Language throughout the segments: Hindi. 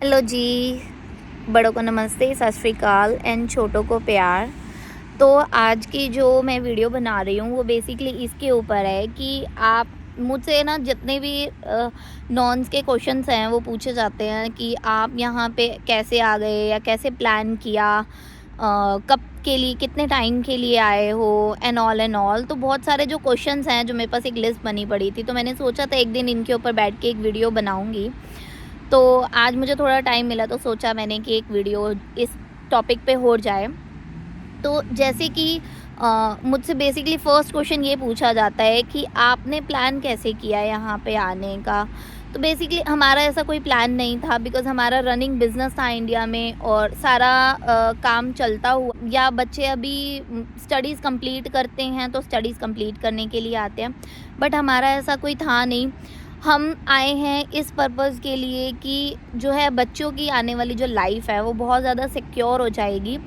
हेलो जी। बड़ों को नमस्ते, सत श्री अकाल एंड छोटों को प्यार। तो आज की जो मैं वीडियो बना रही हूँ वो बेसिकली इसके ऊपर है कि आप मुझसे ना जितने भी नॉन्स के क्वेश्चंस हैं वो पूछे जाते हैं कि आप यहाँ पे कैसे आ गए या कैसे प्लान किया, कब के लिए, कितने टाइम के लिए आए हो, एंड ऑल। तो बहुत सारे जो क्वेश्चंस हैं, जो मेरे पास एक लिस्ट बनी पड़ी थी, तो मैंने सोचा था एक दिन इनके ऊपर बैठ के एक वीडियो बनाऊँगी। तो आज मुझे थोड़ा टाइम मिला तो सोचा मैंने कि एक वीडियो इस टॉपिक पे हो जाए। तो जैसे कि मुझसे बेसिकली फ़र्स्ट क्वेश्चन ये पूछा जाता है कि आपने प्लान कैसे किया यहाँ पे आने का। तो बेसिकली हमारा ऐसा कोई प्लान नहीं था, बिकॉज़ हमारा रनिंग बिज़नेस था इंडिया में और सारा काम चलता हुआ, या बच्चे अभी स्टडीज़ कंप्लीट करते हैं तो स्टडीज़ कंप्लीट करने के लिए आते हैं। बट हमारा ऐसा कोई था नहीं। हम आए हैं इस पर्पज़ के लिए कि जो है बच्चों की आने वाली जो लाइफ़ है वो बहुत ज़्यादा सिक्योर हो जाएगी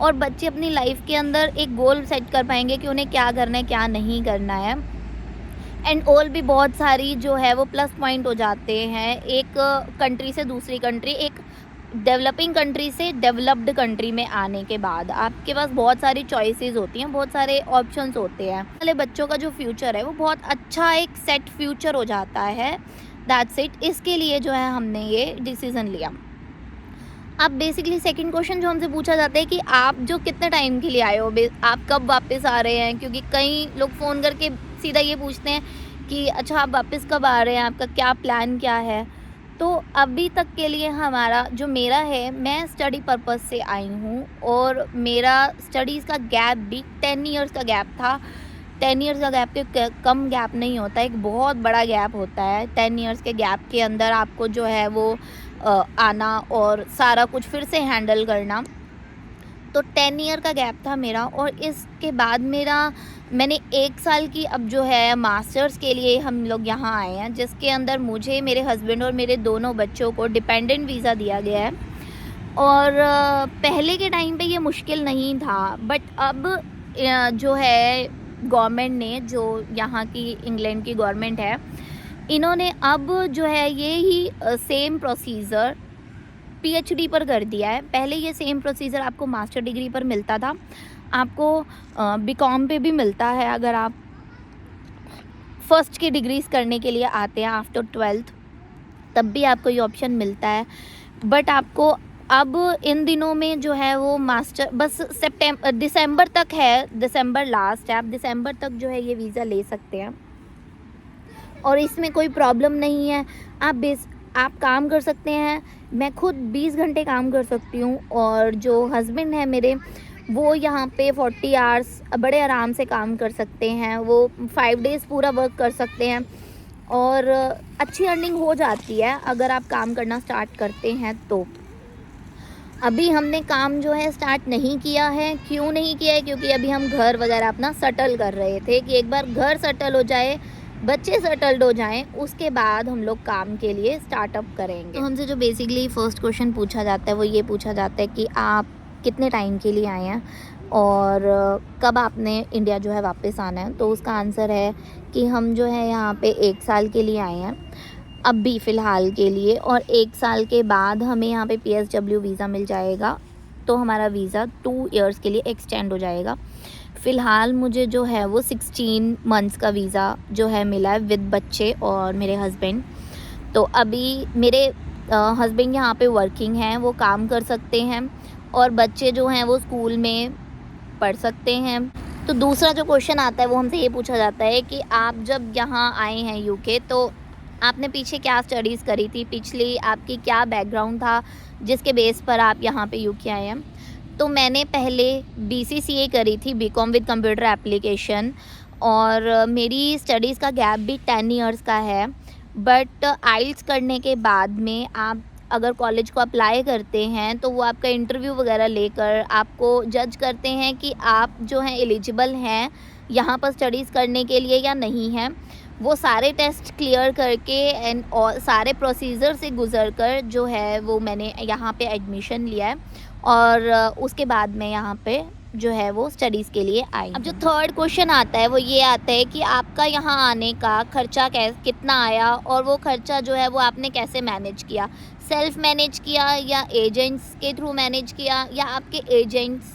और बच्चे अपनी लाइफ के अंदर एक गोल सेट कर पाएंगे कि उन्हें क्या करना है, क्या नहीं करना है। एंड ऑल भी बहुत सारी जो है वो प्लस पॉइंट हो जाते हैं एक कंट्री से दूसरी कंट्री, एक डेवलपिंग कंट्री से डेवलप्ड कंट्री में आने के बाद आपके पास बहुत सारी चॉइसेस होती हैं, बहुत सारे ऑप्शंस होते हैं। वाले बच्चों का जो फ्यूचर है वो बहुत अच्छा एक सेट फ्यूचर हो जाता है। That's it. इसके लिए जो है हमने ये डिसीज़न लिया। अब बेसिकली सेकंड क्वेश्चन जो हमसे पूछा जाता है कि आप जो कितने टाइम के लिए आए हो, आप कब वापस आ रहे हैं, क्योंकि कई लोग फ़ोन करके सीधा ये पूछते हैं कि अच्छा आप वापस कब आ रहे हैं, आपका क्या प्लान क्या है। तो अभी तक के लिए हमारा जो मेरा है, मैं स्टडी पर्पज़ से आई हूँ और मेरा स्टडीज़ का गैप भी 10 इयर्स का गैप था। 10 इयर्स का गैप के कम गैप नहीं होता, एक बहुत बड़ा गैप होता है। 10 इयर्स के गैप के अंदर आपको जो है वो आना और सारा कुछ फिर से हैंडल करना। तो 10 ईयर का गैप था मेरा और इसके बाद मैंने 1 साल की अब जो है मास्टर्स के लिए हम लोग यहाँ आए हैं, जिसके अंदर मुझे, मेरे हस्बैंड और मेरे दोनों बच्चों को डिपेंडेंट वीज़ा दिया गया है। और पहले के टाइम पे ये मुश्किल नहीं था, बट अब जो है गवर्नमेंट ने, जो यहाँ की इंग्लैंड की गवर्नमेंट है, इन्होंने अब जो है ये ही सेम प्रोसीजर पीएचडी पर कर दिया है। पहले ये सेम प्रोसीजर आपको मास्टर डिग्री पर मिलता था, आपको बीकॉम पे भी मिलता है अगर आप फर्स्ट की डिग्रीज करने के लिए आते हैं आफ्टर 12th, तब भी आपको ये ऑप्शन मिलता है। बट आपको अब इन दिनों में जो है वो मास्टर बस दिसंबर तक है, दिसंबर लास्ट है, आप दिसंबर तक जो है ये वीज़ा ले सकते हैं और इसमें कोई प्रॉब्लम नहीं है। आप काम कर सकते हैं। मैं खुद 20 घंटे काम कर सकती हूँ और जो हस्बैंड है मेरे, वो यहाँ पे 40 आवर्स बड़े आराम से काम कर सकते हैं। वो 5 डेज़ पूरा वर्क कर सकते हैं और अच्छी अर्निंग हो जाती है अगर आप काम करना स्टार्ट करते हैं तो। अभी हमने काम जो है स्टार्ट नहीं किया है। क्यों नहीं किया है? क्योंकि अभी हम घर वगैरह अपना सेटल कर रहे थे कि एक बार घर सेटल हो जाए, बच्चे सेटल्ड हो जाएं, उसके बाद हम लोग काम के लिए स्टार्टअप करेंगे। तो हमसे जो बेसिकली फ़र्स्ट क्वेश्चन पूछा जाता है वो ये पूछा जाता है कि आप कितने टाइम के लिए आए हैं और कब आपने इंडिया जो है वापस आना है। तो उसका आंसर है कि हम जो है यहाँ पे 1 साल के लिए आए हैं अभी फ़िलहाल के लिए, और 1 साल के बाद हमें यहाँ पे PSW वीज़ा मिल जाएगा, तो हमारा वीज़ा 2 इयर्स के लिए एक्सटेंड हो जाएगा। फ़िलहाल मुझे जो है वो 16 मंथ्स का वीज़ा जो है मिला है विद बच्चे और मेरे हस्बैंड। तो अभी मेरे हस्बैंड यहाँ पे वर्किंग हैं, वो काम कर सकते हैं और बच्चे जो हैं वो स्कूल में पढ़ सकते हैं। तो दूसरा जो क्वेश्चन आता है वो हमसे ये पूछा जाता है कि आप जब यहाँ आए हैं यूके, तो आपने पीछे क्या स्टडीज़ करी थी, पिछली आपकी क्या बैकग्राउंड था जिसके बेस पर आप यहाँ पे यूके आए हैं। तो मैंने पहले BCCA करी थी, बीकॉम विद कंप्यूटर एप्लीकेशन, और मेरी स्टडीज़ का गैप भी 10 इयर्स का है। बट आइल्स करने के बाद में आप अगर कॉलेज को अप्लाई करते हैं तो वो आपका इंटरव्यू वगैरह लेकर आपको जज करते हैं कि आप जो हैं एलिजिबल हैं यहाँ पर स्टडीज़ करने के लिए या नहीं हैं। वो सारे टेस्ट क्लियर करके एंड और सारे प्रोसीजर से गुज़र कर जो है वो मैंने यहाँ पे एडमिशन लिया है और उसके बाद मैं यहाँ पे जो है वो स्टडीज़ के लिए आई। अब जो थर्ड क्वेश्चन आता है वो ये आता है कि आपका यहाँ आने का खर्चा कितना आया और वो खर्चा जो है वो आपने कैसे मैनेज किया। सेल्फ मैनेज किया या एजेंट्स के थ्रू मैनेज किया या आपके एजेंट्स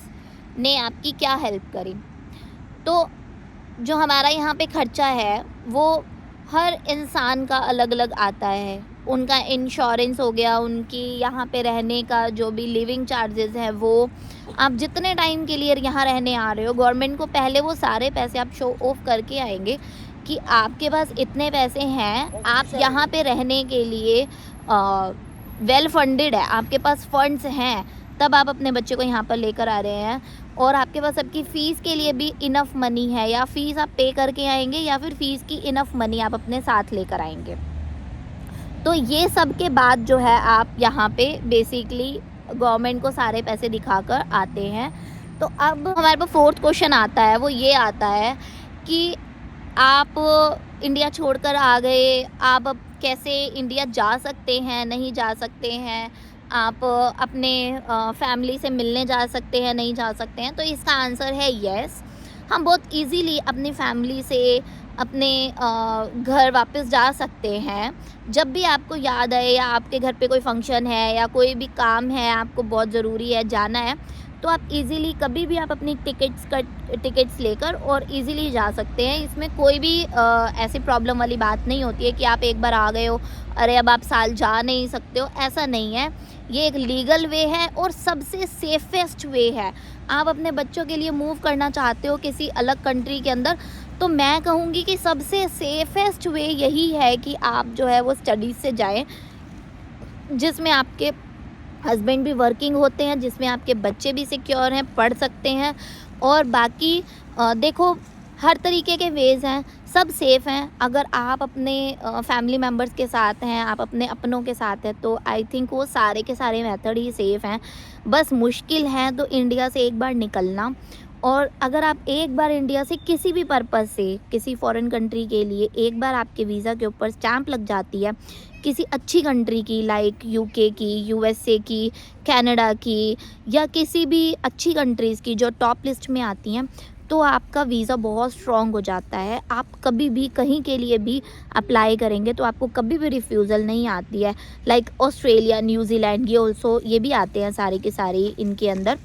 ने आपकी क्या हेल्प करी। तो जो हमारा यहाँ पे खर्चा है वो हर इंसान का अलग अलग आता है। उनका इंश्योरेंस हो गया, उनकी यहाँ पे रहने का जो भी लिविंग चार्जेस है, वो आप जितने टाइम के लिए यहाँ रहने आ रहे हो, गवर्नमेंट को पहले वो सारे पैसे आप शो ऑफ करके आएंगे कि आपके पास इतने पैसे हैं, आप यहाँ पे रहने के लिए वेल फंडेड है, आपके पास फंड्स हैं, तब आप अपने बच्चे को यहाँ पर लेकर आ रहे हैं। और आपके पास सबकी फ़ीस के लिए भी इनफ मनी है, या फ़ीस आप पे करके आएंगे या फिर फ़ीस की इनफ मनी आप अपने साथ लेकर आएंगे। तो ये सब के बाद जो है आप यहाँ पे बेसिकली गवर्नमेंट को सारे पैसे दिखाकर आते हैं। तो अब हमारे पास फोर्थ क्वेश्चन आता है, वो ये आता है कि आप इंडिया छोड़कर आ गए, आप अब कैसे इंडिया जा सकते हैं, नहीं जा सकते हैं, आप अपने फैमिली से मिलने जा सकते हैं, नहीं जा सकते हैं। तो इसका आंसर है येस। हम बहुत इजीली अपनी फैमिली से अपने घर वापस जा सकते हैं। जब भी आपको याद आए या आपके घर पे कोई फंक्शन है या कोई भी काम है, आपको बहुत ज़रूरी है, जाना है, तो आप इजीली कभी भी आप अपनी टिकट्स लेकर और इजीली जा सकते हैं। इसमें कोई भी ऐसी प्रॉब्लम वाली बात नहीं होती है कि आप एक बार आ गए हो, अरे अब आप साल जा नहीं सकते हो, ऐसा नहीं है। ये एक लीगल वे है और सबसे सेफेस्ट वे है। आप अपने बच्चों के लिए मूव करना चाहते हो किसी अलग कंट्री के अंदर, तो मैं कहूँगी कि सबसे सेफेस्ट वे यही है कि आप जो है वो स्टडीज़ से जाएं, जिसमें आपके हस्बैंड भी वर्किंग होते हैं, जिसमें आपके बच्चे भी सिक्योर हैं, पढ़ सकते हैं। और बाकी देखो हर तरीके के वेज़ हैं, सब सेफ़ हैं। अगर आप अपने फैमिली मेम्बर्स के साथ हैं, आप अपने अपनों के साथ हैं, तो आई थिंक वो सारे के सारे मेथड ही सेफ़ हैं। बस मुश्किल है तो इंडिया से एक बार निकलना। और अगर आप एक बार इंडिया से किसी भी पर्पज़ से किसी फॉरेन कंट्री के लिए एक बार आपके वीज़ा के ऊपर स्टैंप लग जाती है, किसी अच्छी कंट्री की लाइक यूके की, यूएसए की, कनाडा की, या किसी भी अच्छी कंट्रीज़ की जो टॉप लिस्ट में आती हैं, तो आपका वीज़ा बहुत स्ट्रॉन्ग हो जाता है। आप कभी भी कहीं के लिए भी अप्लाई करेंगे तो आपको कभी भी रिफ्यूज़ल नहीं आती है। लाइक ऑस्ट्रेलिया, न्यूजीलैंड, ये भी आते हैं सारे के सारे इनके अंदर।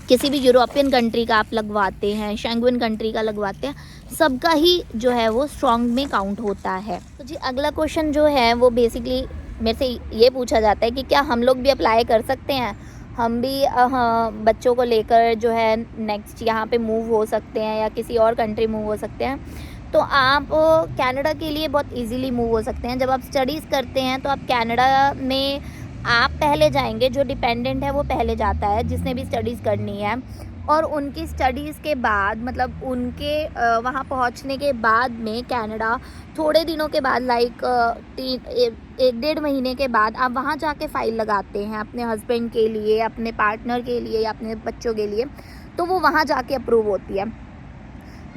किसी भी यूरोपियन कंट्री का आप लगवाते हैं, शेंगेन कंट्री का लगवाते हैं, सबका ही जो है वो स्ट्रॉन्ग में काउंट होता है। तो जी अगला क्वेश्चन जो है वो बेसिकली मेरे से ये पूछा जाता है कि क्या हम लोग भी अप्लाई कर सकते हैं, हम भी बच्चों को लेकर जो है नेक्स्ट यहाँ पे मूव हो सकते हैं या किसी और कंट्री मूव हो सकते हैं। तो आप कनाडा के लिए बहुत इजीली मूव हो सकते हैं। जब आप स्टडीज़ करते हैं तो आप कनाडा में आप पहले जाएंगे, जो डिपेंडेंट है वो पहले जाता है, जिसने भी स्टडीज़ करनी है। और उनकी स्टडीज़ के बाद मतलब उनके वहाँ पहुँचने के बाद में कनाडा थोड़े दिनों के बाद लाइक 1-1.5 महीने के बाद आप वहाँ जाके फ़ाइल लगाते हैं अपने हस्बैंड के लिए, अपने पार्टनर के लिए या अपने बच्चों के लिए, तो वो वहाँ जाके अप्रूव होती है।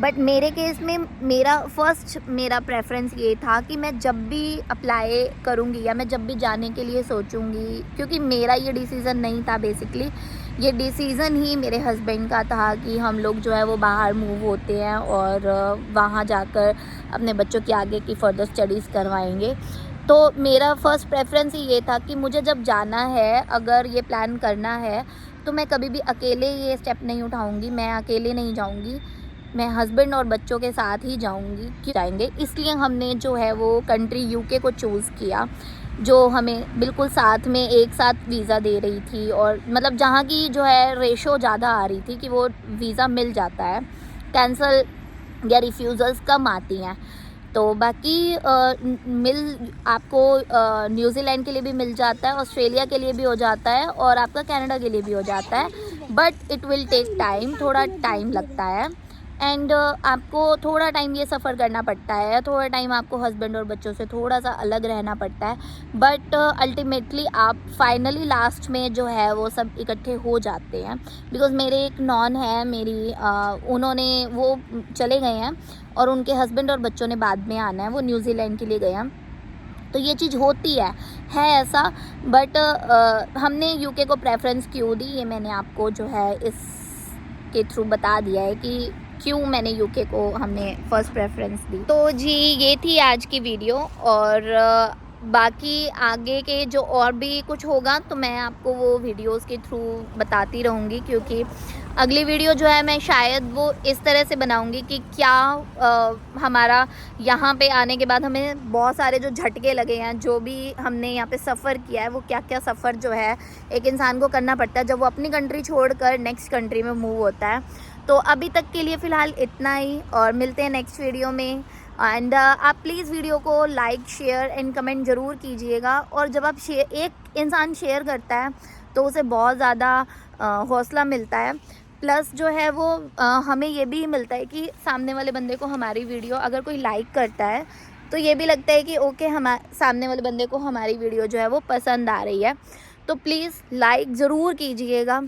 बट मेरे केस में मेरा प्रेफरेंस ये था कि मैं जब भी अप्लाई करूँगी या मैं जब भी जाने के लिए सोचूंगी, क्योंकि मेरा ये डिसीज़न नहीं था, बेसिकली ये डिसीज़न ही मेरे हस्बैंड का था कि हम लोग जो है वो बाहर मूव होते हैं और वहाँ जाकर अपने बच्चों की आगे की फ़र्दर स्टडीज़ करवाएंगे। तो मेरा फ़र्स्ट प्रेफरेंस ही ये था कि मुझे जब जाना है, अगर ये प्लान करना है, तो मैं कभी भी अकेले ये स्टेप नहीं उठाऊँगी, मैं अकेले नहीं जाऊँगी, मैं हस्बैंड और बच्चों के साथ ही जाएंगे। इसलिए हमने जो है वो कंट्री यूके को चूज़ किया, जो हमें बिल्कुल साथ में एक साथ वीज़ा दे रही थी, और मतलब जहाँ की जो है रेशो ज़्यादा आ रही थी कि वो वीज़ा मिल जाता है, कैंसिल या रिफ्यूज़ल्स कम आती हैं। तो बाकी आपको न्यूजीलैंड के लिए भी मिल जाता है, ऑस्ट्रेलिया के लिए भी हो जाता है और आपका कनाडा के लिए भी हो जाता है। But it will take time, थोड़ा टाइम लगता है। एंड आपको थोड़ा टाइम ये सफ़र करना पड़ता है, थोड़ा टाइम आपको हस्बैंड और बच्चों से थोड़ा सा अलग रहना पड़ता है। बट अल्टीमेटली आप फाइनली लास्ट में जो है वो सब इकट्ठे हो जाते हैं। बिकॉज़ मेरे एक नॉन है उन्होंने वो चले गए हैं और उनके हस्बैंड और बच्चों ने बाद में आना है, वो न्यूजीलैंड के लिए गए हैं। तो ये चीज़ होती है ऐसा। बट हमने यूके को प्रेफरेंस क्यों दी, ये मैंने आपको जो है इसके थ्रू बता दिया है कि क्यों मैंने यूके को हमने फ़र्स्ट प्रेफरेंस दी। तो जी ये थी आज की वीडियो, और बाकी आगे के जो और भी कुछ होगा तो मैं आपको वो वीडियोस के थ्रू बताती रहूँगी, क्योंकि अगली वीडियो जो है मैं शायद वो इस तरह से बनाऊँगी कि क्या हमारा यहाँ पे आने के बाद हमें बहुत सारे जो झटके लगे हैं, जो भी हमने यहाँ पे सफ़र किया है, वो क्या क्या सफ़र जो है एक इंसान को करना पड़ता है जब वो अपनी कंट्री छोड़कर नेक्स्ट कंट्री में मूव होता है। तो अभी तक के लिए फ़िलहाल इतना ही, और मिलते हैं नेक्स्ट वीडियो में। एंड आप प्लीज़ वीडियो को लाइक शेयर एंड कमेंट ज़रूर कीजिएगा। और जब आप एक इंसान शेयर करता है तो उसे बहुत ज़्यादा हौसला मिलता है, प्लस जो है वो हमें ये भी मिलता है कि सामने वाले बंदे को हमारी वीडियो अगर कोई लाइक करता है तो ये भी लगता है कि ओके, सामने वाले बंदे को हमारी वीडियो जो है वो पसंद आ रही है। तो प्लीज़ लाइक ज़रूर कीजिएगा,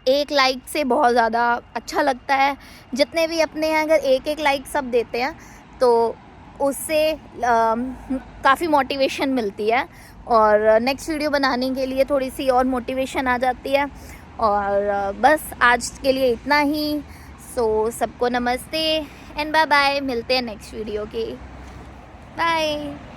एक लाइक से बहुत ज़्यादा अच्छा लगता है। जितने भी अपने हैं अगर एक एक लाइक सब देते हैं तो उससे काफ़ी मोटिवेशन मिलती है, और नेक्स्ट वीडियो बनाने के लिए थोड़ी सी और मोटिवेशन आ जाती है। और बस आज के लिए इतना ही। सो सबको नमस्ते एंड बाय बाय, मिलते हैं नेक्स्ट वीडियो के। बाय।